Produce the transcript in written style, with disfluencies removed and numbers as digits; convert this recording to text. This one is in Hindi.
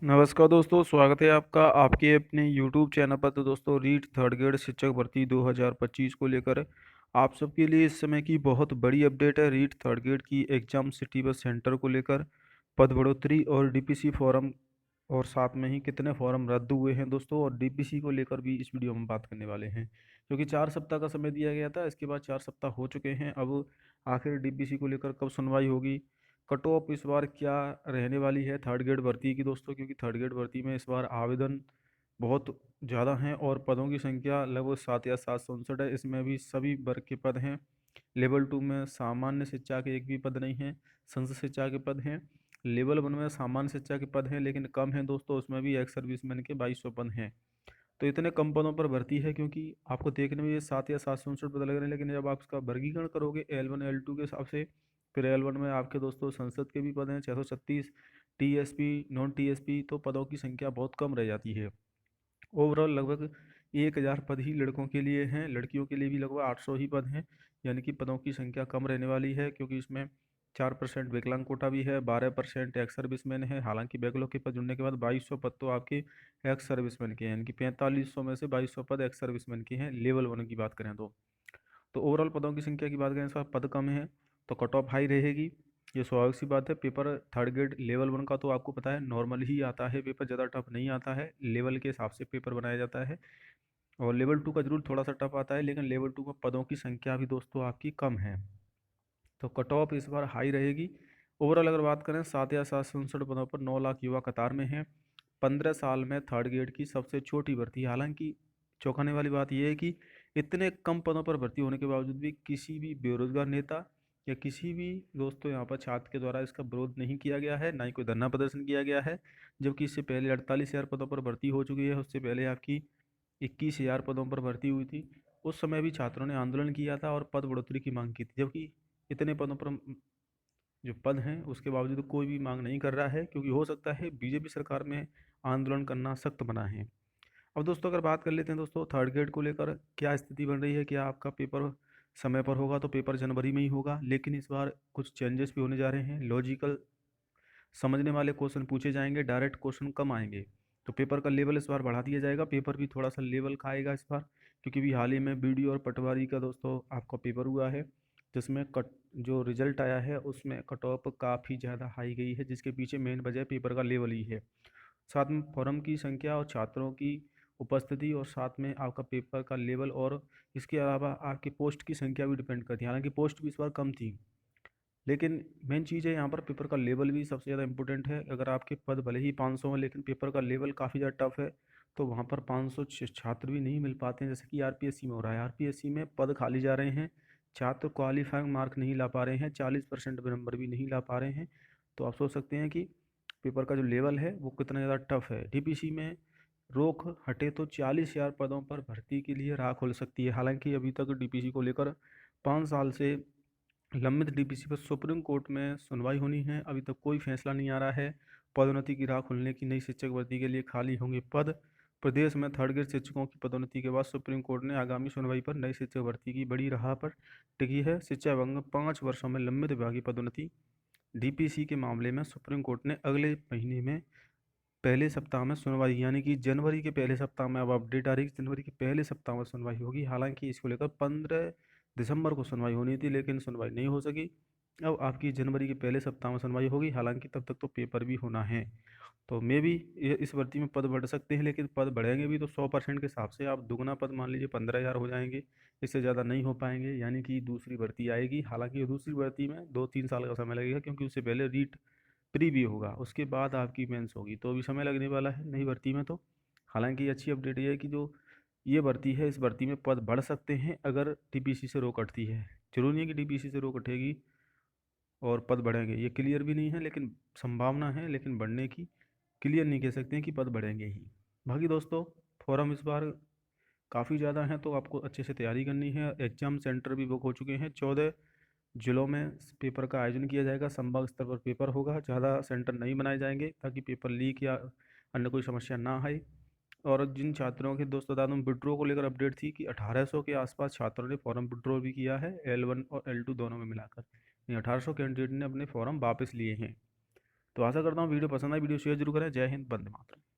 नमस्कार दोस्तों, स्वागत है आपका आपके अपने यूट्यूब चैनल पर। तो दोस्तों, रीट थर्ड ग्रेड शिक्षक भर्ती 2025 को लेकर आप सबके लिए इस समय की बहुत बड़ी अपडेट है। रीट थर्ड ग्रेड की एग्जाम सिटी बस सेंटर को लेकर पद बढ़ोतरी और डीपीसी फॉर्म, और साथ में ही कितने फॉर्म रद्द हुए हैं दोस्तों, और डीपीसी को लेकर भी इस वीडियो में बात करने वाले हैं। क्योंकि 4 सप्ताह का समय दिया गया था, इसके बाद 4 सप्ताह हो चुके हैं। अब आखिर डीपीसी को लेकर कब सुनवाई होगी, कट ऑफ इस बार क्या रहने वाली है थर्ड ग्रेड भर्ती की दोस्तों, क्योंकि थर्ड ग्रेड भर्ती में इस बार आवेदन बहुत ज़्यादा हैं और पदों की संख्या लगभग 7 या 7 से 59 है। इसमें भी सभी वर्ग के पद हैं। लेवल 2 में सामान्य शिक्षा के एक भी पद नहीं हैं, संस्कृत शिक्षा के पद हैं। लेवल 1 में सामान्य शिक्षा के पद हैं लेकिन कम हैं दोस्तों, उसमें भी एक्स सर्विसमैन के 2200 पद हैं। तो इतने कम पदों पर भर्ती है क्योंकि आपको देखने में ये 7 या 7 से 59 पद लग रहे हैं, लेकिन जब आप इसका वर्गीकरण करोगे L1 L2 के हिसाब से, फिर L1 में आपके दोस्तों संसद के भी पद हैं 636, टीएसपी नॉन टीएसपी, तो पदों की संख्या बहुत कम रह जाती है। ओवरऑल लगभग 1000 पद ही लड़कों के लिए हैं, लड़कियों के लिए भी लगभग 800 ही पद हैं। यानी कि पदों की संख्या कम रहने वाली है, क्योंकि इसमें 4% विकलांग कोटा भी है, 12% एक्स सर्विसमैन है। हालांकि बैकलॉग के पद जुड़ने के बाद 2200 पद तो आपके एक्स सर्विसमैन के हैं, यानी कि 4500 में से 2200 पद एक्स सर्विसमैन के हैं लेवल 1 की बात करें तो ओवरऑल पदों की संख्या की बात करें, इसका पद कम है तो कट ऑफ हाई रहेगी। ये स्वाभाविक सी बात है। पेपर थर्ड ग्रेड लेवल 1 का तो आपको पता है नॉर्मल ही आता है, पेपर ज़्यादा टफ नहीं आता है, लेवल के हिसाब से पेपर बनाया जाता है। और लेवल 2 का जरूर थोड़ा सा टफ आता है, लेकिन लेवल 2 में पदों की संख्या भी दोस्तों आपकी कम है, तो कट ऑफ इस बार हाई रहेगी। ओवरऑल अगर बात करें 7 या 7 से 59 पदों पर 9 लाख युवा कतार में हैं। 15 साल में थर्ड ग्रेड की सबसे छोटी भर्ती है। हालांकि चौंकाने वाली बात यह है कि इतने कम पदों पर भर्ती होने के बावजूद भी किसी भी बेरोजगार नेता या किसी भी दोस्तों यहाँ पर छात्र के द्वारा इसका विरोध नहीं किया गया है, ना ही कोई धरना प्रदर्शन किया गया है। जबकि इससे पहले 48,000 पदों पर भर्ती हो चुकी है, उससे पहले आपकी 21,000 पदों पर भर्ती हुई थी। उस समय भी छात्रों ने आंदोलन किया था और पद बढ़ोतरी की मांग की थी, जबकि इतने पदों पर जो पद हैं उसके बावजूद कोई भी मांग नहीं कर रहा है, क्योंकि हो सकता है बीजेपी सरकार में आंदोलन करना सख्त बना है। अब दोस्तों अगर बात कर लेते हैं दोस्तों थर्ड ग्रेड को लेकर क्या स्थिति बन रही है, क्या आपका पेपर समय पर होगा, तो पेपर जनवरी में ही होगा, लेकिन इस बार कुछ चेंजेस भी होने जा रहे हैं। लॉजिकल समझने वाले क्वेश्चन पूछे जाएंगे, डायरेक्ट क्वेश्चन कम आएंगे। तो पेपर का लेवल इस बार बढ़ा दिया जाएगा, पेपर भी थोड़ा सा लेवल खाएगा इस बार, क्योंकि भी हाल ही में बीडी और पटवारी का दोस्तों आपका पेपर हुआ है, जिसमें कट जो रिजल्ट आया है उसमें कट ऑफ काफ़ी ज़्यादा हाई गई है, जिसके पीछे मेन वजह पेपर का लेवल ही है। साथ में फॉर्म की संख्या और छात्रों की उपस्थिति, और साथ में आपका पेपर का लेवल, और इसके अलावा आपकी पोस्ट की संख्या भी डिपेंड करती है। हालांकि पोस्ट भी इस बार कम थी, लेकिन मेन चीज़ है यहाँ पर पेपर का लेवल भी सबसे ज़्यादा इंपॉर्टेंट है। अगर आपके पद भले ही 500 हैं लेकिन पेपर का लेवल काफ़ी ज़्यादा टफ है, तो वहाँ पर 500 छात्र भी नहीं मिल पाते हैं, जैसे कि आरपीएससी में हो रहा है। आरपीएससी में पद खाली जा रहे हैं, छात्र क्वालिफाइंग मार्क नहीं ला पा रहे हैं, 40% नंबर भी नहीं ला पा रहे हैं। तो आप सोच सकते हैं कि पेपर का जो लेवल है वो कितना ज़्यादा टफ है। डीपीसी में रोक हटे तो 40,000 पदों पर भर्ती के लिए राह खुल सकती है। हालांकि अभी तक डीपीसी को लेकर 5 साल से लंबित डीपीसी पर सुप्रीम कोर्ट में सुनवाई होनी है, अभी तक कोई फैसला नहीं आ रहा है। पदोन्नति की राह खुलने की, नई शिक्षक भर्ती के लिए खाली होंगे पद। प्रदेश में थर्ड ग्रेड शिक्षकों की पदोन्नति के बाद सुप्रीम कोर्ट ने आगामी सुनवाई पर नई शिक्षक भर्ती की बड़ी राह पर टिकी है। शिक्षा विभाग में 5 वर्षों में लंबित विभागीय पदोन्नति, डीपीसी के मामले में सुप्रीम कोर्ट ने अगले महीने में पहले सप्ताह में सुनवाई, यानी कि जनवरी के पहले सप्ताह में, अब अपडेट आ रही है कि जनवरी के पहले सप्ताह में सुनवाई होगी। हालांकि इसको लेकर 15 दिसंबर को सुनवाई होनी थी, लेकिन सुनवाई नहीं हो सकी। अब आपकी जनवरी के पहले सप्ताह में सुनवाई होगी। हालांकि तब तक तो पेपर भी होना है, तो मे भी इस भर्ती में पद बढ़ सकते हैं, लेकिन पद बढ़ेंगे भी तो 100% के हिसाब से आप दुगना पद मान लीजिए 15,000 हो जाएंगे, इससे ज़्यादा नहीं हो पाएंगे। यानी कि दूसरी भर्ती आएगी। हालांकि दूसरी भर्ती में 2-3 साल का समय लगेगा, क्योंकि उससे पहले रीट प्री भी होगा, उसके बाद आपकी मेंस होगी, तो अभी समय लगने वाला है नई भर्ती में। तो हालांकि अच्छी अपडेट ये है कि जो ये भर्ती है, इस भर्ती में पद बढ़ सकते हैं अगर टीपीसी से रोक हटती है। जरूरी नहीं है कि टीपीसी से रोक हटेगी और पद बढ़ेंगे, ये क्लियर भी नहीं है, लेकिन संभावना है, लेकिन बढ़ने की क्लियर नहीं कह सकते हैं कि पद बढ़ेंगे ही। बाकी दोस्तों, फॉर्म इस बार काफ़ी ज़्यादा हैं, तो आपको अच्छे से तैयारी करनी है। एग्जाम सेंटर भी बुक हो चुके हैं, 14 जिलों में पेपर का आयोजन किया जाएगा। संभाग स्तर पर पेपर होगा, ज़्यादा सेंटर नहीं बनाए जाएंगे ताकि पेपर लीक या अन्य कोई समस्या ना आए। और जिन छात्रों के दोस्तों बता दूं, विड्रॉ को लेकर अपडेट थी कि 1800 के आसपास छात्रों ने फॉर्म विड्रॉ भी किया है, L1 और L2 दोनों में मिलाकर। 1800 कैंडिडेट ने अपने फॉर्म वापस लिए हैं। तो आशा करता हूँ वीडियो पसंद आए, वीडियो शेयर जरूर करें। जय हिंद, वंदे मातरम।